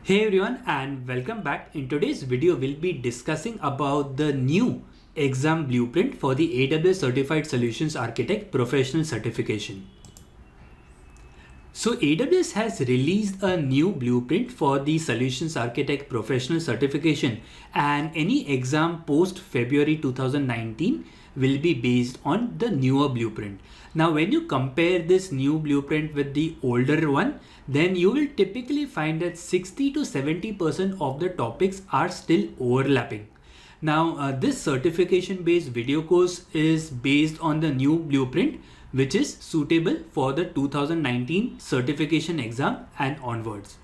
Hey everyone and welcome back. In today's video, we'll be discussing about the new exam blueprint for the AWS Certified Solutions Architect Professional Certification. So AWS has released a new blueprint for the Solutions Architect Professional Certification, and any exam post February 2019 will be based on the newer blueprint. Now, when you compare this new blueprint with the older one, then you will typically find that 60 to 70% of the topics are still overlapping. Now, this certification based video course is based on the new blueprint, which is suitable for the 2019 certification exam and onwards.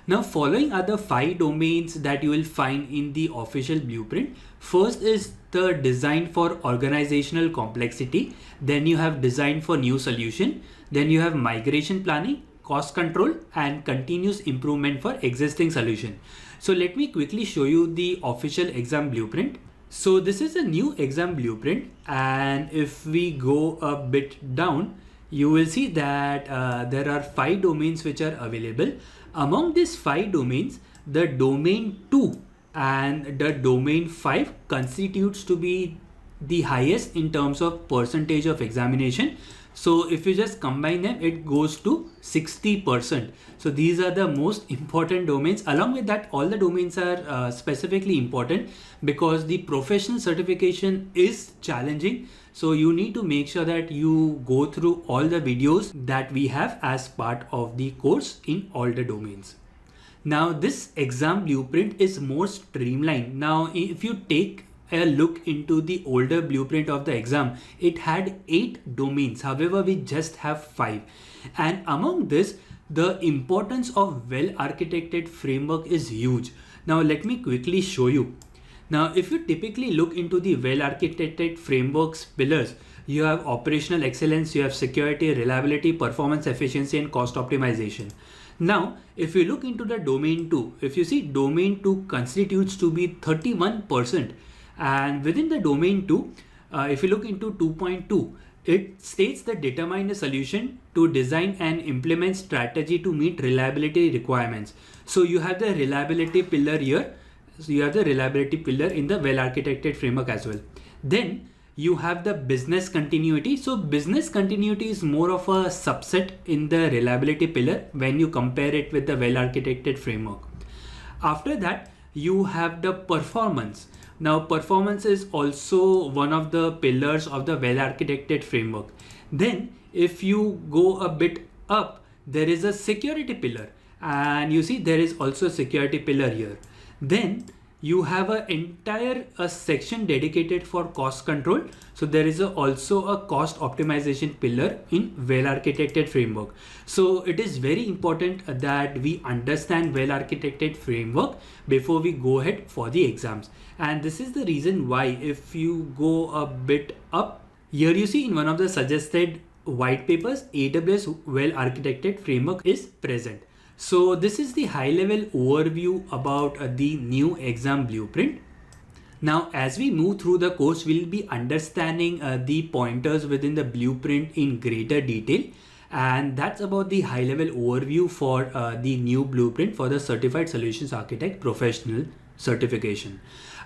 Now, following are the 5 domains that you will find in the official blueprint. First is the design for organizational complexity. Then you have design for new solution. Then you have migration planning, cost control, and continuous improvement for existing solution. So let me quickly show you the official exam blueprint. So this is a new exam blueprint, and if we go a bit down, you will see that there are 5 domains which are available. Among these 5 domains, the domain 2 and the domain 5 constitutes to be the highest in terms of percentage of examination. So if you just combine them, it goes to 60%. So these are the most important domains. Along with that, all the domains are specifically important because the professional certification is challenging. So you need to make sure that you go through all the videos that we have as part of the course in all the domains. Now this exam blueprint is more streamlined. Now if you take a look into the older blueprint of the exam, it had 8 domains. However, we just have 5. And among this, the importance of well-architected framework is huge. Now let me quickly show you. Now, if you typically look into the well-architected frameworks pillars, you have operational excellence, you have security, reliability, performance efficiency, and cost optimization. Now, if you look into the domain 2, if you see domain 2 constitutes to be 31%. And within the domain 2, if you look into 2.2, it states that determine a solution to design and implement strategy to meet reliability requirements. So you have the reliability pillar here. So you have the reliability pillar in the well-architected framework as well. Then you have the business continuity. So business continuity is more of a subset in the reliability pillar when you compare it with the well-architected framework. After that, you have the performance. Now, performance is also one of the pillars of the well-architected framework. Then if you go a bit up, there is a security pillar, and you see there is also a security pillar here. Then you have an entire section dedicated for cost control. So there is also a cost optimization pillar in well-architected framework. So it is very important that we understand well-architected framework before we go ahead for the exams. And this is the reason why if you go a bit up, here you see in one of the suggested white papers, AWS well-architected framework is present. So this is the high level overview about the new exam blueprint. Now, as we move through the course, we'll be understanding the pointers within the blueprint in greater detail. And that's about the high level overview for the new blueprint for the Certified Solutions Architect Professional Certification.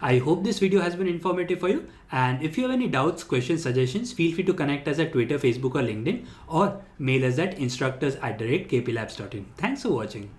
I hope this video has been informative for you. And if you have any doubts, questions, suggestions, feel free to connect us at Twitter, Facebook, or LinkedIn, or mail us at instructors@kplabs.in. Thanks for watching.